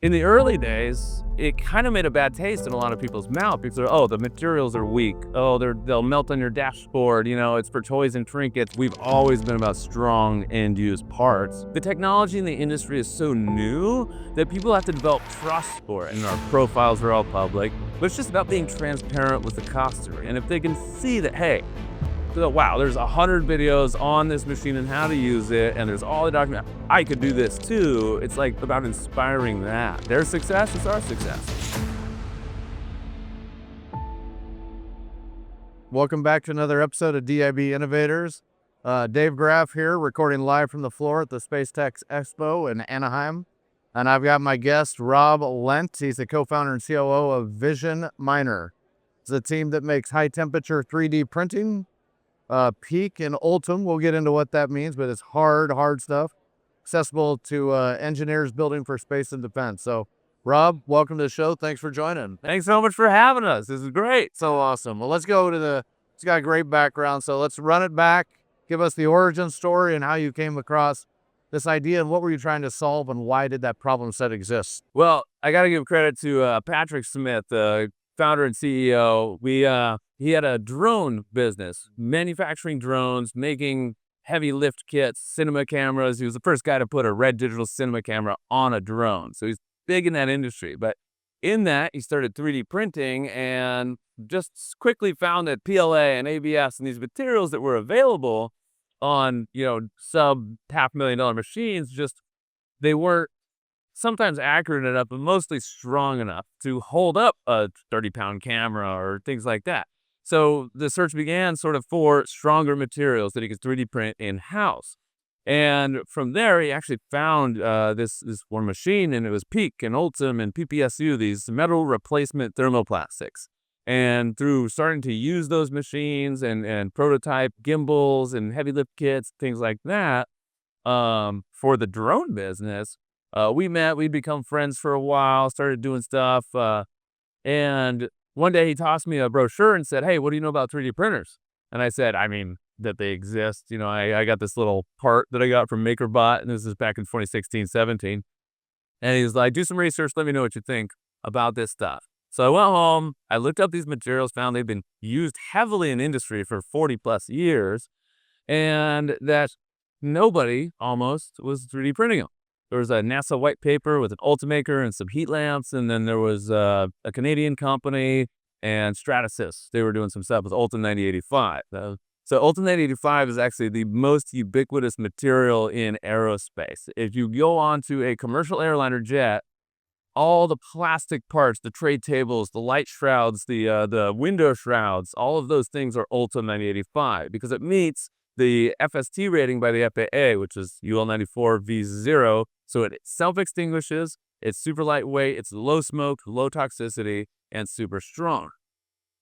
In the early days, it kind of made a bad taste in a lot of people's mouth because oh, the materials are weak. Oh, they'll melt on your dashboard. It's for toys and trinkets. We've always been about strong end-use parts. The technology in the industry is so new that people have to develop trust for it, and our profiles are all public. But it's just about being transparent with the customer. And if they can see that, hey, so, wow, there's 100 videos on this machine and how to use it, and there's all the documents. I could do this too. It's like about inspiring that. Their success is our success. Welcome back to another episode of DIB Innovators. Dave Graff here, recording live from the floor at the Space Tech Expo in Anaheim. And I've got my guest, Rob Lent. He's the co-founder and COO of Vision Miner. It's a team that makes high-temperature 3D printing. Peak and Ultim, we'll get into what that means, but it's hard stuff, accessible to engineers building for space and defense. So, Rob, welcome to the show. Thanks for joining. Thanks so much for having us. This is great. So awesome. Well, let's go to it's got a great background, so let's run it back. Give us the origin story and how you came across this idea and what were you trying to solve and why did that problem set exist? Well, I got to give credit to Patrick Smith, the founder and CEO. He had a drone business, manufacturing drones, making heavy lift kits, cinema cameras. He was the first guy to put a red digital cinema camera on a drone. So he's big in that industry. But in that, he started 3D printing and just quickly found that PLA and ABS and these materials that were available on, sub $500,000 machines, they weren't sometimes accurate enough, but mostly strong enough to hold up a 30-pound camera or things like that. So the search began sort of for stronger materials that he could 3D print in-house. And from there, he actually found this one machine, and it was Peak and Ultim and PPSU, these metal replacement thermoplastics. And through starting to use those machines and prototype gimbals and heavy lift kits, things like that, for the drone business, we'd become friends for a while, started doing stuff, and one day he tossed me a brochure and said, hey, what do you know about 3D printers? And I said, that they exist. I got this little part that I got from MakerBot, and this is back in 2016, 17. And he's like, do some research, let me know what you think about this stuff. So I went home, I looked up these materials, found they've been used heavily in industry for 40 plus years, and that nobody almost was 3D printing them. There was a NASA white paper with an Ultimaker and some heat lamps, and then there was a Canadian company and Stratasys. They were doing some stuff with Ultim 9085. So Ultim 9085 is actually the most ubiquitous material in aerospace. If you go onto a commercial airliner jet, all the plastic parts, the tray tables, the light shrouds, the window shrouds, all of those things are Ultim 9085 because it meets the FST rating by the FAA, which is UL 94 V0. So it self-extinguishes, it's super lightweight, it's low smoke, low toxicity, and super strong.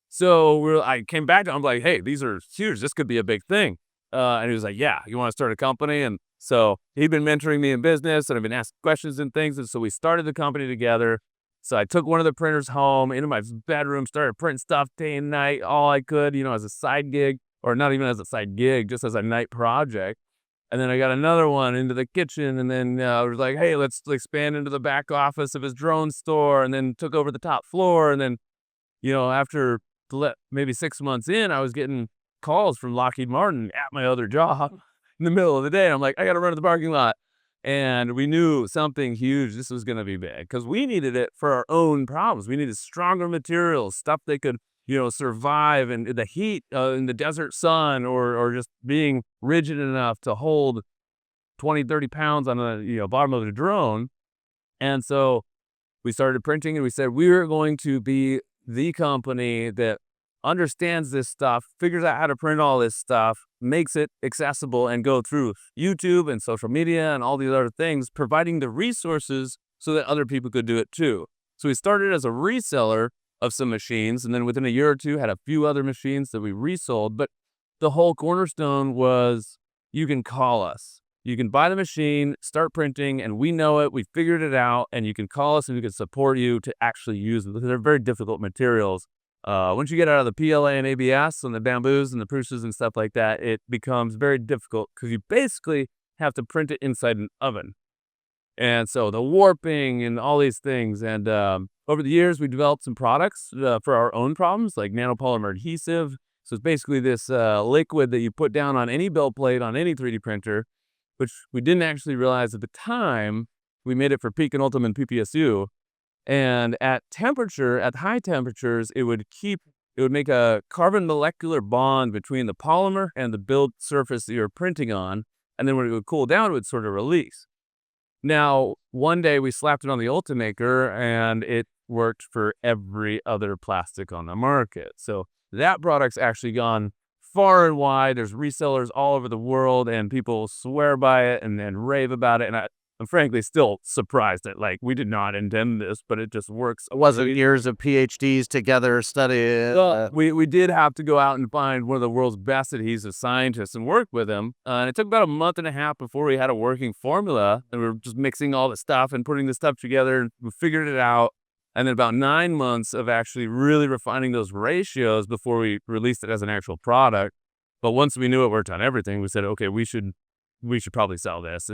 So I came back to him, I'm like, hey, these are huge. This could be a big thing. And he was like, yeah, you want to start a company? And so he'd been mentoring me in business, and I've been asking questions and things. And so we started the company together. So I took one of the printers home into my bedroom, started printing stuff day and night, all I could, as a side gig, or not even as a side gig, just as a night project. And then I got another one into the kitchen, and then I was like, hey, let's expand into the back office of his drone store, and then took over the top floor. And then, after maybe 6 months in, I was getting calls from Lockheed Martin at my other job in the middle of the day. I'm like, I got to run to the parking lot. And we knew something huge, this was going to be big, because we needed it for our own problems. We needed stronger materials, stuff that could survive in the heat, in the desert sun, or just being rigid enough to hold 20, 30 pounds on the bottom of the drone. And so we started printing, and we said, we're going to be the company that understands this stuff, figures out how to print all this stuff, makes it accessible, and go through YouTube and social media and all these other things, providing the resources so that other people could do it too. So we started as a reseller of some machines, and then within a year or two had a few other machines that we resold. But the whole cornerstone was, you can call us. You can buy the machine, start printing, and we know it, we figured it out, and you can call us and we can support you to actually use them, because they're very difficult materials. Once you get out of the PLA and ABS and the bamboos and the pruses and stuff like that, it becomes very difficult because you basically have to print it inside an oven. And so the warping and all these things. And over the years, we developed some products for our own problems, like nanopolymer adhesive. So it's basically this liquid that you put down on any build plate on any 3D printer, which we didn't actually realize at the time. We made it for peak and ultimate PPSU. And at high temperatures, it would make a carbon molecular bond between the polymer and the build surface that you're printing on. And then when it would cool down, it would sort of release. Now, one day we slapped it on the Ultimaker and it worked for every other plastic on the market. So that product's actually gone far and wide. There's resellers all over the world and people swear by it and rave about it. And I'm frankly still surprised that, like, we did not intend this, but it just works. It wasn't years of PhDs together studying. We did have to go out and find one of the world's best adhesive scientists and work with him. And it took about a month and a half before we had a working formula. And we were just mixing all the stuff and putting the stuff together. And we figured it out. And then about 9 months of actually really refining those ratios before we released it as an actual product. But once we knew it worked on everything, we said, okay, we should probably sell this.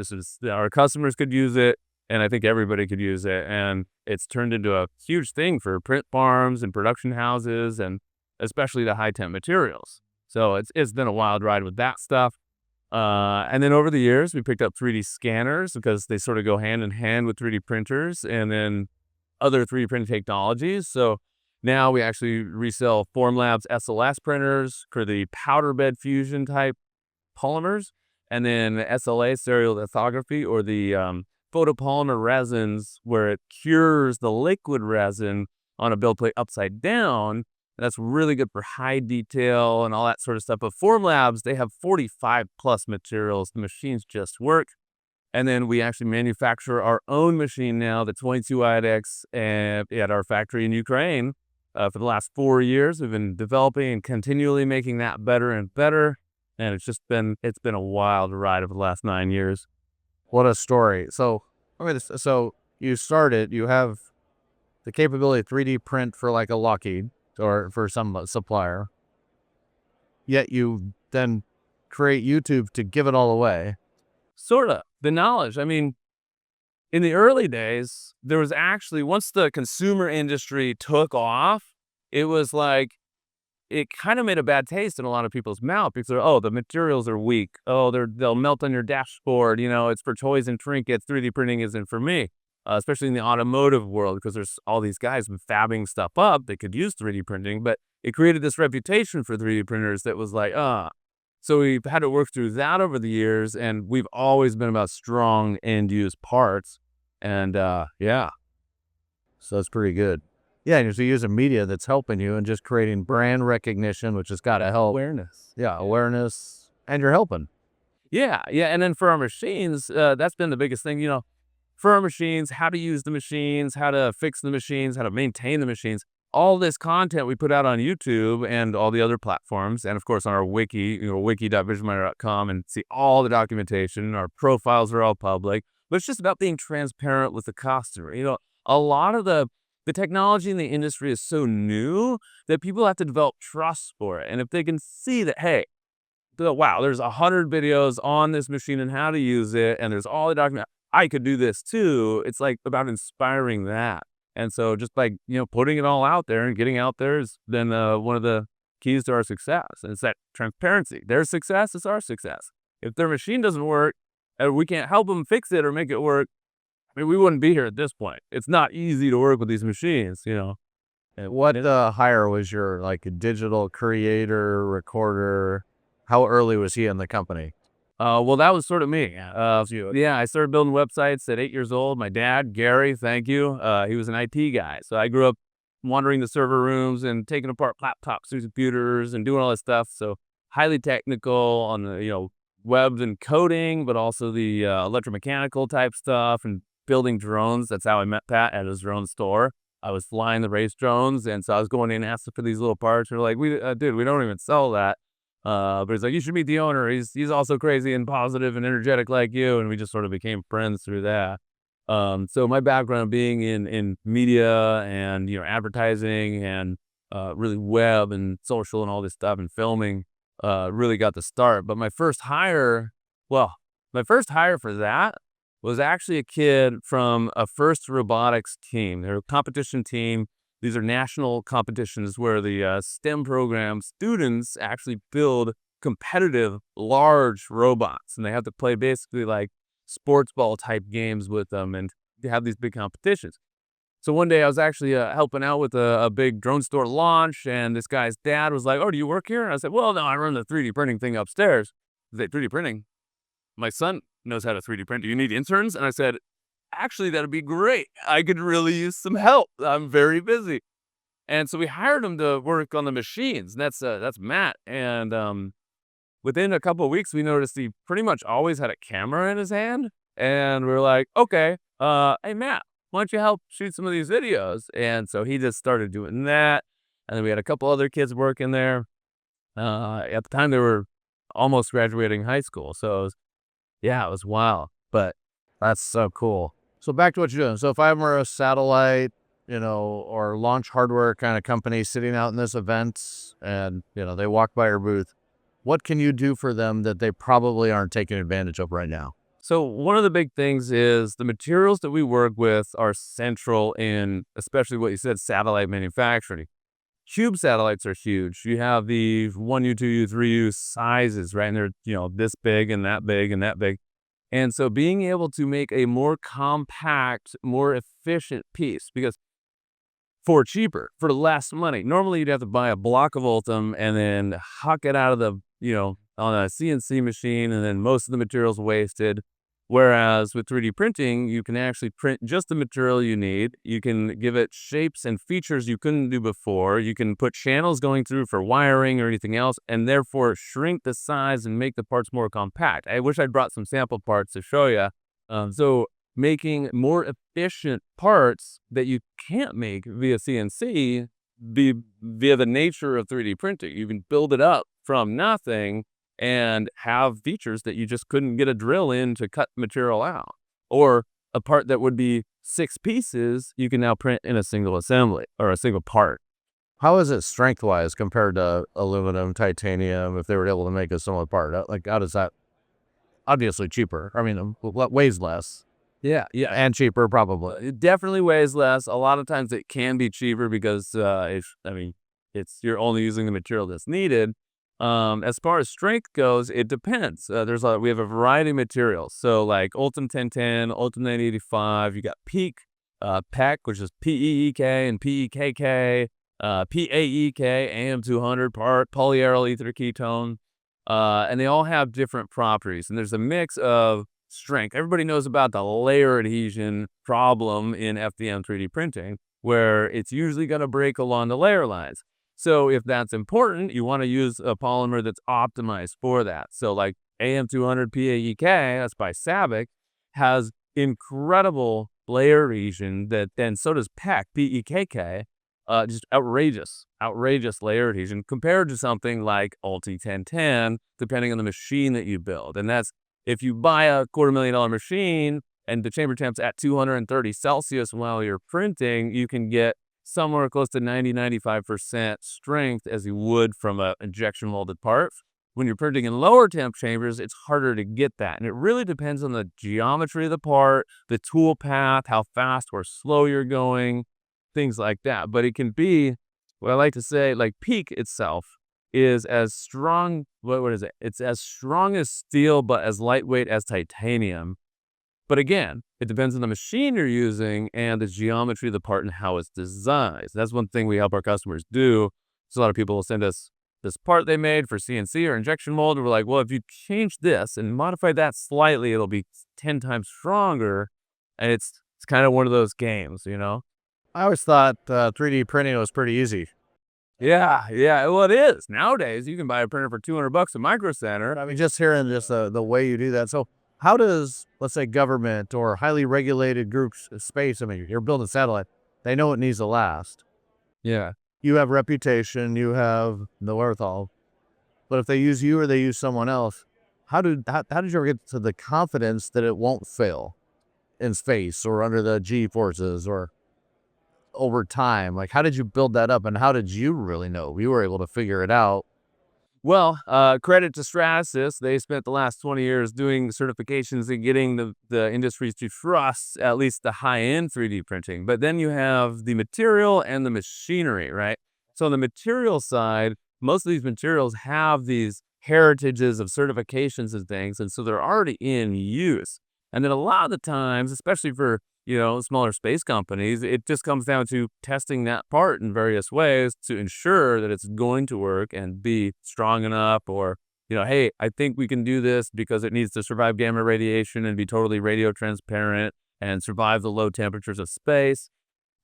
Our customers could use it, and I think everybody could use it. And it's turned into a huge thing for print farms and production houses, and especially the high-temp materials. So it's been a wild ride with that stuff. And then over the years, we picked up 3D scanners because they sort of go hand in hand with 3D printers, and then other 3D printing technologies. So now we actually resell Formlabs SLS printers for the powder bed fusion type polymers, and then SLA, serial lithography, or the photopolymer resins, where it cures the liquid resin on a build plate upside down. That's really good for high detail and all that sort of stuff. But Formlabs, they have 45 plus materials. The machines just work. And then we actually manufacture our own machine now, the 22 IDEX, at our factory in Ukraine. For the last 4 years, we've been developing and continually making that better and better. And it's been a wild ride over the last 9 years. What a story. So you have the capability to 3D print for like a Lockheed or for some supplier. Yet you then create YouTube to give it all away. Sort of. The knowledge. I mean, in the early days, there was actually, once the consumer industry took off, it was like, it kind of made a bad taste in a lot of people's mouth because the materials are weak. They'll melt on your dashboard. It's for toys and trinkets. 3D printing isn't for me, especially in the automotive world, because there's all these guys fabbing stuff up that could use 3D printing, but it created this reputation for 3D printers that was like, So we've had to work through that over the years, and we've always been about strong end-use parts. And yeah. So it's pretty good. Yeah, and you're using media that's helping you and just creating brand recognition, which has got to help. Awareness. Yeah, awareness, and you're helping. Yeah. And then for our machines, that's been the biggest thing, for our machines, how to use the machines, how to fix the machines, how to maintain the machines. All this content we put out on YouTube and all the other platforms, and of course on our wiki, wiki.visionminer.com, and see all the documentation. Our profiles are all public, but it's just about being transparent with the customer. A lot of the technology in the industry is so new that people have to develop trust for it. And if they can see that, hey, wow, there's 100 videos on this machine and how to use it, and there's all the documents, I could do this too. It's like about inspiring that. And so just by, putting it all out there and getting out there has been one of the keys to our success. And it's that transparency. Their success is our success. If their machine doesn't work and we can't help them fix it or make it work, we wouldn't be here at this point. It's not easy to work with these machines, And what hire was your digital creator, recorder? How early was he in the company? Well, that was sort of me. Yeah, I started building websites at 8 years old. My dad, Gary, thank you. He was an IT guy. So I grew up wandering the server rooms and taking apart laptops and computers and doing all this stuff. So highly technical on the, web and coding, but also the electromechanical type stuff and building drones. That's how I met Pat at his drone store. I was flying the race drones, and so I was going in and asking for these little parts. They're like, dude, we don't even sell that. But he's like, you should meet the owner. He's also crazy and positive and energetic like you. And we just sort of became friends through that. So my background being in media and, advertising and really web and social and all this stuff and filming really got the start. But my first hire for that was actually a kid from a FIRST robotics team. They're a competition team. These are national competitions where the STEM program students actually build competitive large robots, and they have to play basically like sports ball type games with them, and they have these big competitions. So one day I was actually helping out with a big drone store launch, and this guy's dad was like, "Oh, do you work here?" And I said, "Well, no, I run the 3D printing thing upstairs." He said, "3D printing? My son knows how to 3D print. Do you need interns?" And I said, "Actually, that'd be great. I could really use some help. I'm very busy." And so we hired him to work on the machines. That's Matt. And within a couple of weeks, we noticed he pretty much always had a camera in his hand. And we were like, "Okay, hey Matt, why don't you help shoot some of these videos?" And so he just started doing that. And then we had a couple other kids working there. At the time, they were almost graduating high school. So it was, yeah, it was wild. But That's so cool. So back to what you're doing. So if I were a satellite, or launch hardware kind of company sitting out in this event and, they walk by your booth, what can you do for them that they probably aren't taking advantage of right now? So one of the big things is the materials that we work with are central in, especially what you said, satellite manufacturing. Cube satellites are huge. You have the 1U, 2U, 3U sizes, right? And they're, this big and that big and that big. And so being able to make a more compact, more efficient piece, because for cheaper, for less money, normally you'd have to buy a block of Ultim and then huck it out of the, on a CNC machine, and then most of the material's wasted. Whereas with 3D printing, you can actually print just the material you need. You can give it shapes and features you couldn't do before. You can put channels going through for wiring or anything else, and therefore shrink the size and make the parts more compact. I wish I'd brought some sample parts to show you. So making more efficient parts that you can't make via CNC via the nature of 3D printing. You can build it up from nothing and have features that you just couldn't get a drill in to cut material out. Or a part that would be 6 pieces, you can now print in a single assembly or a single part. How is it strength-wise compared to aluminum, titanium, if they were able to make a similar part? Like, how does that, obviously cheaper. I mean, weighs less. Yeah. And cheaper, probably. It definitely weighs less. A lot of times it can be cheaper because you're only using the material that's needed. As far as strength goes, it depends. We have a variety of materials. So like Ultim 1010, Ultim 985, you got PEEK, PEK, which is PEEK and PEKK, PAEK, AM200 part, polyaryl ether ketone. And they all have different properties. And there's a mix of strength. Everybody knows about the layer adhesion problem in FDM 3D printing, where it's usually going to break along the layer lines. So if that's important, you want to use a polymer that's optimized for that. So like AM200 PAEK, that's by Sabic, has incredible layer adhesion that then so does PEKK, just outrageous layer adhesion compared to something like Ulti 1010, depending on the machine that you build. And that's, if you buy a $250,000 machine and the chamber temp's at 230 Celsius while you're printing, you can get somewhere close to 90-95% strength as you would from an injection molded part. When you're printing in lower temp chambers, it's harder to get that. And it really depends on the geometry of the part, the tool path, how fast or slow you're going, things like that. But it can be, what I like to say, like PEEK itself is as strong, what is it? It's as strong as steel, but as lightweight as titanium. But again, it depends on the machine you're using and the geometry of the part and how it's designed. That's one thing we help our customers do. So a lot of people will send us this part they made for CNC or injection mold. And we're like, well, if you change this and modify that slightly, it'll be 10 times stronger. And it's kind of one of those games, I always thought 3D printing was pretty easy. Yeah. Well, it is. Nowadays, you can buy a printer for $200 at Micro Center. I mean, just hearing just the way you do that. So how does, let's say, government or highly regulated groups space? I mean, you're building a satellite. They know it needs to last. Yeah. You have reputation. You have the wherewithal. But if they use you or they use someone else, how did you ever get to the confidence that it won't fail in space or under the G forces or over time? Like, how did you build that up, and how did you really know you were able to figure it out Well, credit to Stratasys. They spent the last 20 years doing certifications and getting the industries to trust at least the high-end 3D printing. But then you have the material and the machinery, right? So on the material side, most of these materials have these heritages of certifications and things, and so they're already in use. And then a lot of the times, especially for smaller space companies, it just comes down to testing that part in various ways to ensure that it's going to work and be strong enough, or, hey, I think we can do this because it needs to survive gamma radiation and be totally radio transparent and survive the low temperatures of space.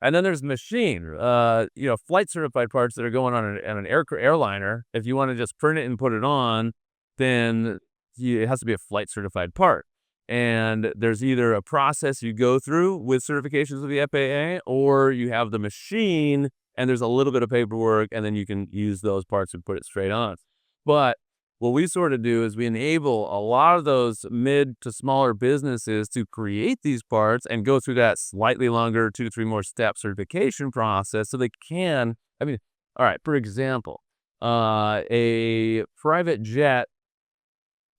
And then there's machine, flight certified parts that are going on an airliner. If you want to just print it and put it on, then it has to be a flight certified part. And there's either a process you go through with certifications with the FAA, or you have the machine and there's a little bit of paperwork, and then you can use those parts and put it straight on. But what we sort of do is we enable a lot of those mid to smaller businesses to create these parts and go through that slightly longer 2 to 3 more step certification process so they can, all right, for example, a private jet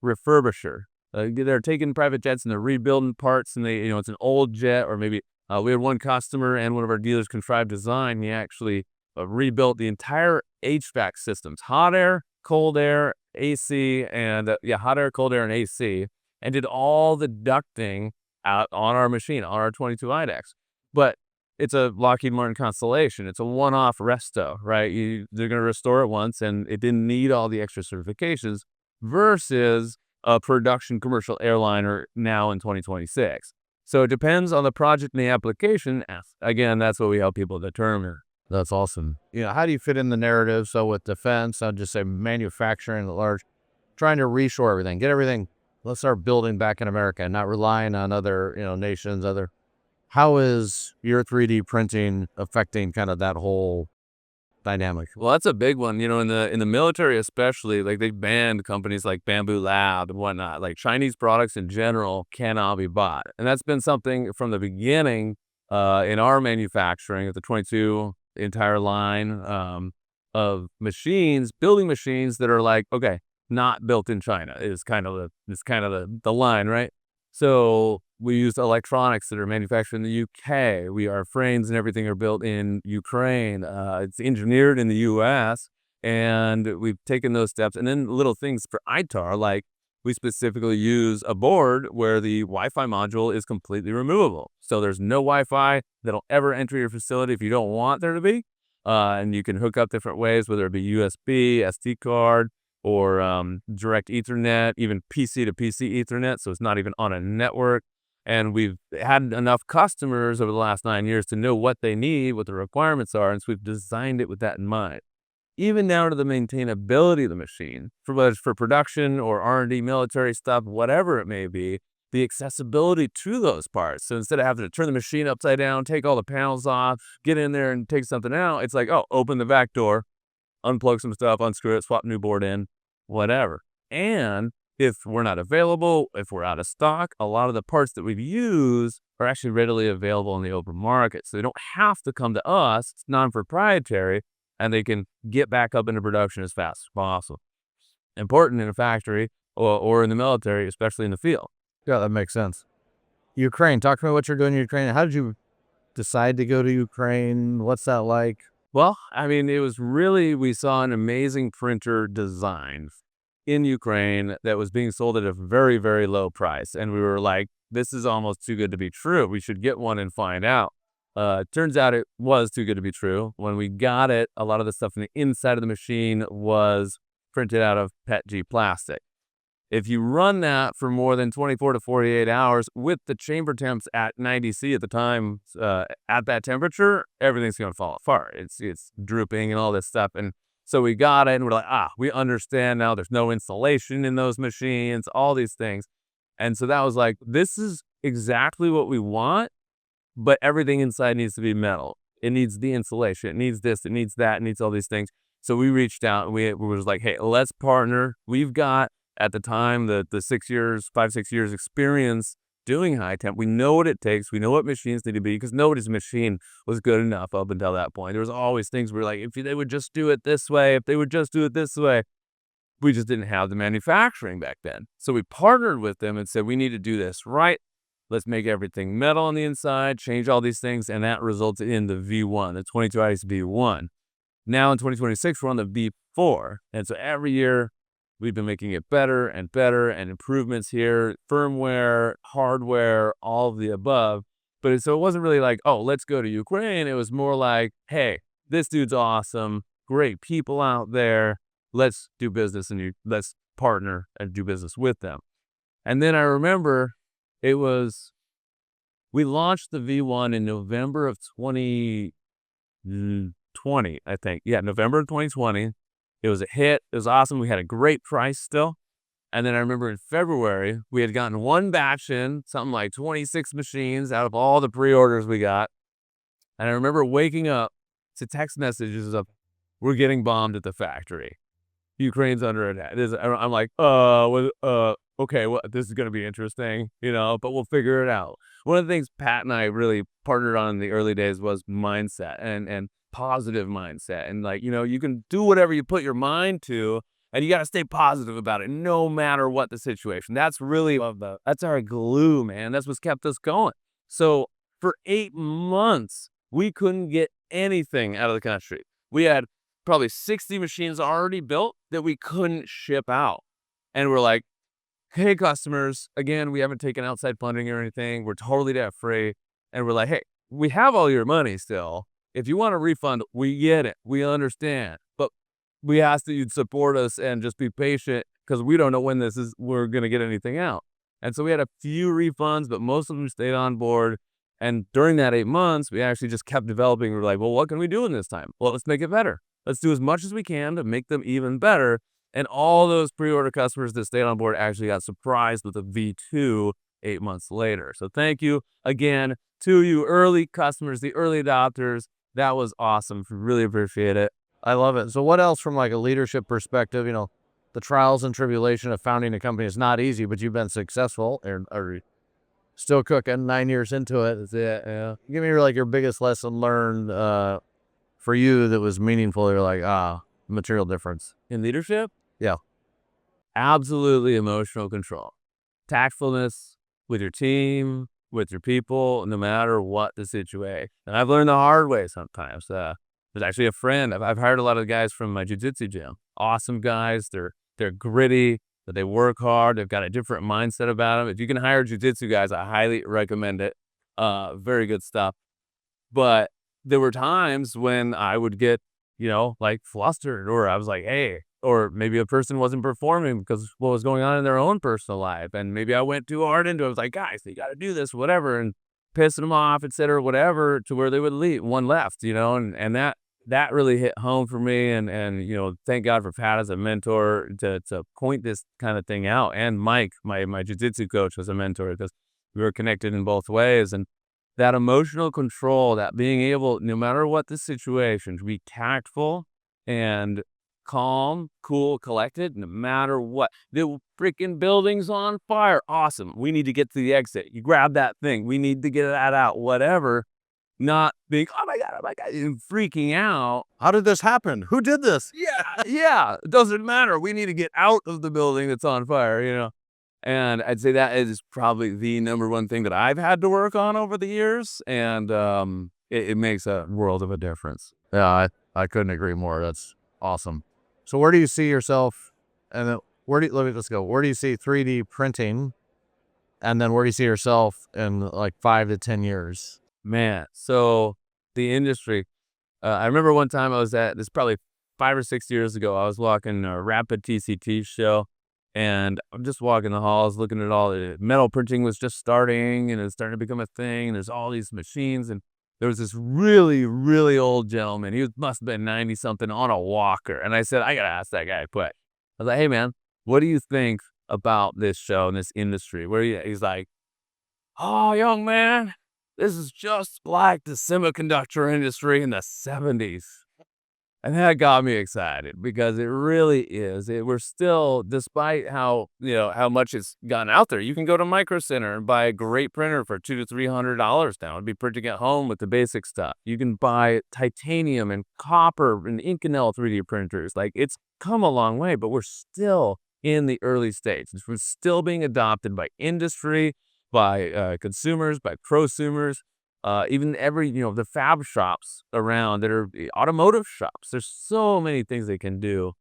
refurbisher. They're taking private jets and they're rebuilding parts, and it's an old jet, or maybe we had one customer and one of our dealers contrived design. He actually rebuilt the entire HVAC systems, hot air, cold air, AC, and hot air, cold air, and AC, and did all the ducting out on our machine, on our 22 IDEX. But it's a Lockheed Martin Constellation. It's a one-off resto, right? They're going to restore it once, and it didn't need all the extra certifications, versus a production commercial airliner now in 2026. So it depends on the project and the application. Again, that's what we help people determine. That's awesome. How do you fit in the narrative? So with defense, I'd just say manufacturing at large, trying to reshore everything, get everything. Let's start building back in America and not relying on other, nations. How is your 3D printing affecting kind of that whole dynamic? Well, that's a big one. In the military especially, like they banned companies like Bamboo Lab and whatnot. Like Chinese products in general cannot be bought, and that's been something from the beginning in our manufacturing of the 22 entire line of machines, building machines that are like, okay, not built in China is kind of the line, right? So we use electronics that are manufactured in the UK. Our frames and everything are built in Ukraine. It's engineered in the US, and we've taken those steps. And then little things for ITAR, like we specifically use a board where the Wi-Fi module is completely removable. So there's no Wi-Fi that'll ever enter your facility if you don't want there to be. And you can hook up different ways, whether it be USB, SD card, or direct Ethernet, even PC to PC Ethernet, so it's not even on a network. And we've had enough customers over the last 9 years to know what they need, what the requirements are, and so we've designed it with that in mind. Even down to the maintainability of the machine, whether it's for production or R&D, military stuff, whatever it may be, the accessibility to those parts. So instead of having to turn the machine upside down, take all the panels off, get in there and take something out, it's like, oh, open the back door, unplug some stuff, unscrew it, swap new board in, whatever. And if we're not available, if we're out of stock, a lot of the parts that we've used are actually readily available in the open market. So they don't have to come to us. It's non-proprietary, and they can get back up into production as fast as possible. Important in a factory or in the military, especially in the field. Yeah, that makes sense. Ukraine, talk to me what you're doing in Ukraine. How did you decide to go to Ukraine? What's that like? Well, it was really, we saw an amazing printer design in Ukraine that was being sold at a very, very low price. And we were like, this is almost too good to be true. We should get one and find out. Turns out it was too good to be true. When we got it, a lot of the stuff in the inside of the machine was printed out of PETG plastic. If you run that for more than 24 to 48 hours with the chamber temps at 90 C at the time, at that temperature, everything's going to fall apart. It's drooping and all this stuff. And so we got it, and we're like, we understand now there's no insulation in those machines, all these things. And so that was like, this is exactly what we want, but everything inside needs to be metal. It needs the insulation. It needs this. It needs that. It needs all these things. So we reached out, and we was like, hey, let's partner. We've got, at the time, the 6 years, 5-6 years experience doing High-Temp. We know what it takes. We know what machines need to be, because nobody's machine was good enough up until that point. There was always things we were like, if they would just do it this way, if they would just do it this way. We just didn't have the manufacturing back then. So we partnered with them and said, we need to do this right. Let's make everything metal on the inside, change all these things. And that resulted in the V1, the 22 IDEX V1. Now in 2026, we're on the V4. And so every year we've been making it better and better, and improvements here, firmware, hardware, all of the above. But so it wasn't really like, oh, let's go to Ukraine. It was more like, hey, this dude's awesome, great people out there. Let's do business and let's partner and do business with them. And then I remember we launched the V1 in November of 2020, I think. Yeah, November of 2020. It was a hit. It was awesome. We had a great price still. And then I remember in February, we had gotten one batch in, something like 26 machines out of all the pre-orders we got. And I remember waking up to text messages of, we're getting bombed at the factory. Ukraine's under attack. I'm like, okay, well, this is going to be interesting, but we'll figure it out. One of the things Pat and I really partnered on in the early days was mindset and positive mindset. And you can do whatever you put your mind to, and you got to stay positive about it no matter what the situation. That's really, that's our glue, man. That's what's kept us going. So for 8 months, we couldn't get anything out of the country. We had probably 60 machines already built that we couldn't ship out. And we're like, hey, customers, again, we haven't taken outside funding or anything. We're totally debt free. And we're like, hey, we have all your money still. If you want a refund, we get it. We understand. But we ask that you'd support us and just be patient, because we don't know when we're going to get anything out. And so we had a few refunds, but most of them stayed on board. And during that 8 months, we actually just kept developing. We're like, well, what can we do in this time? Well, let's make it better. Let's do as much as we can to make them even better. And all those pre-order customers that stayed on board actually got surprised with a V2 8 months later. So thank you again to you early customers, the early adopters. That was awesome. Really appreciate it. I love it. So what else from like a leadership perspective, the trials and tribulation of founding a company is not easy, but you've been successful and are still cooking 9 years into it. Yeah. Give me your biggest lesson learned for you that was meaningful. You're like, material difference in leadership. Yeah. Absolutely emotional control, tactfulness with your team, with your people, no matter what the situation. And I've learned the hard way sometimes. There's actually a friend. I've hired a lot of guys from my jiu-jitsu gym. Awesome guys. They're gritty, but they work hard. They've got a different mindset about them. If you can hire jiu-jitsu guys, I highly recommend it. Very good stuff. But there were times when I would get, flustered, or I was like, hey, or maybe a person wasn't performing because of what was going on in their own personal life. And maybe I went too hard into it. I was like, guys, you got to do this, whatever, and pissing them off, et cetera, whatever, to where they would leave. One left, and that really hit home for me. And thank God for Pat as a mentor to point this kind of thing out. And Mike, my jiu-jitsu coach, was a mentor, because we were connected in both ways. And that emotional control, that being able, no matter what the situation, to be tactful and calm, cool, collected, no matter what. The freaking building's on fire. Awesome. We need to get to the exit. You grab that thing. We need to get that out. Whatever. Not being, oh my God, and freaking out. How did this happen? Who did this? Yeah. It doesn't matter. We need to get out of the building that's on fire, And I'd say that is probably the number one thing that I've had to work on over the years. And it makes a world of a difference. Yeah, I couldn't agree more. That's awesome. So where do you see yourself? And then let's go. Where do you see 3D printing? And then where do you see yourself in like 5 to 10 years? Man, so the industry, I remember one time I was this probably 5 or 6 years ago, I was walking a Rapid TCT show, and I'm just walking the halls looking at all the metal printing was just starting, and it's starting to become a thing. And there's all these machines, and there was this really, really old gentleman. He must have been 90 something on a walker. And I said, I got to ask that guy quick. I was like, hey man, what do you think about this show and this industry? He's like, oh, young man, this is just like the semiconductor industry in the 70s. And that got me excited because it really is. We're still, despite how how much it's gotten out there, you can go to Micro Center and buy a great printer for $200 to $300 now. It'd be printing at home with the basic stuff. You can buy titanium and copper and Inconel 3D printers. Like, it's come a long way, but we're still in the early stages. We're still being adopted by industry, by consumers, by prosumers. Even the fab shops around that are automotive shops. There's so many things they can do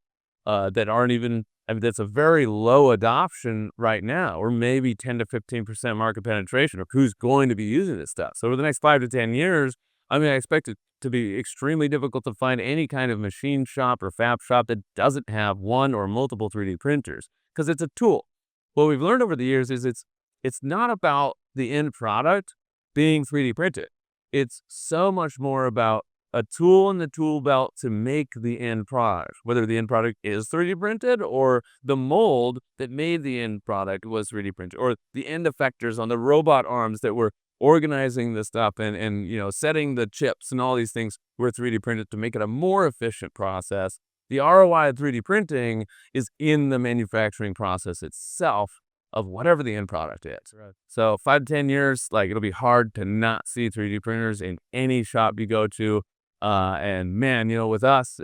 that aren't even. I mean, that's a very low adoption right now, or maybe 10 to 15% market penetration of who's going to be using this stuff. So over the next 5 to 10 years, I mean, I expect it to be extremely difficult to find any kind of machine shop or fab shop that doesn't have one or multiple 3D printers because it's a tool. What we've learned over the years is it's not about the end product being 3D printed. It's so much more about a tool in the tool belt to make the end product, whether the end product is 3D printed or the mold that made the end product was 3D printed, or the end effectors on the robot arms that were organizing the stuff and setting the chips and all these things were 3D printed to make it a more efficient process. The ROI of 3D printing is in the manufacturing process itself of whatever the end product is. Right. So 5 to 10 years, like, it'll be hard to not see 3D printers in any shop you go to. And man, with us,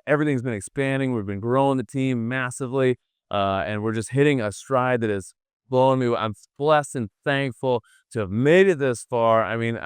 everything's been expanding. We've been growing the team massively, and we're just hitting a stride that is blowing me. I'm blessed and thankful to have made it this far. I mean,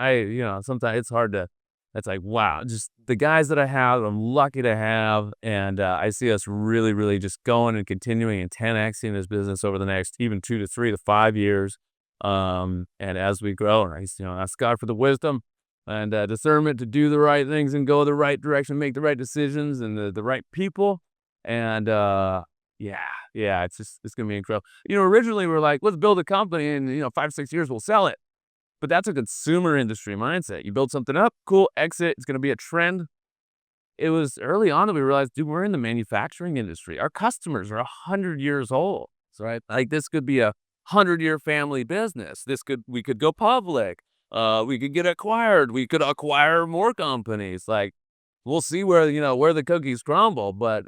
sometimes it's hard to. It's like, wow, just the guys that I have, I'm lucky to have. And I see us really, really just going and continuing and 10xing this business over the next even 2 to 3 to 5 years. And as we grow, and I ask God for the wisdom and discernment to do the right things and go the right direction, make the right decisions and the right people. And it's going to be incredible. Originally we were like, let's build a company and 5, 6 years we'll sell it. But that's a consumer industry mindset. You build something up, cool, exit, it's going to be a trend. It was early on that we realized, dude, we're in the manufacturing industry. Our customers are 100 years old, right? Like, this could be a 100-year family business. We could go public. We could get acquired. We could acquire more companies. Like, we'll see where the cookies crumble, but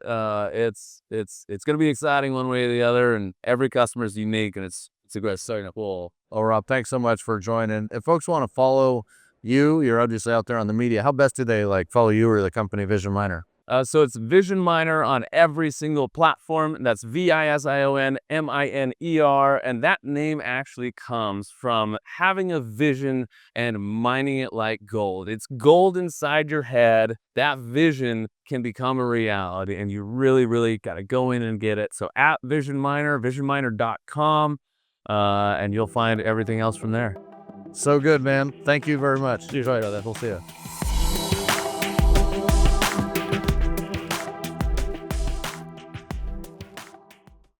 it's going to be exciting one way or the other, and every customer is unique, and it's a great starting up. Cool. Oh, Rob, thanks so much for joining. If folks want to follow you, you're obviously out there on the media. How best do they follow you or the company Vision Miner? So it's Vision Miner on every single platform. That's VISIONMINER. And that name actually comes from having a vision and mining it like gold. It's gold inside your head. That vision can become a reality, and you really, really got to go in and get it. So at Vision Miner, visionminer.com. And you'll find everything else from there. So good, man. Thank you very much. Enjoy that. We'll see you.